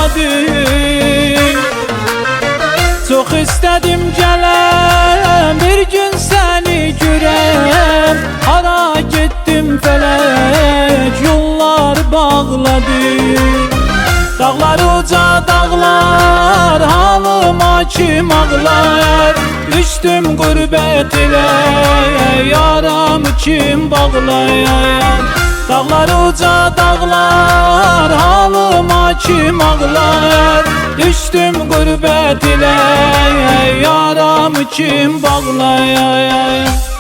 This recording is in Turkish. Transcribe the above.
bağladım. Çok istedim gələm bir gün seni görəm. Hara gittim felek yollar bağladı. Dağlar uca dağlar halıma kim ağlar. Düştüm gurbet ile yaramı kim bağlayar. Dağlar uca dağlar halıma kim ağlar. Düştüm gurbet ile yaramı kim bağlayar.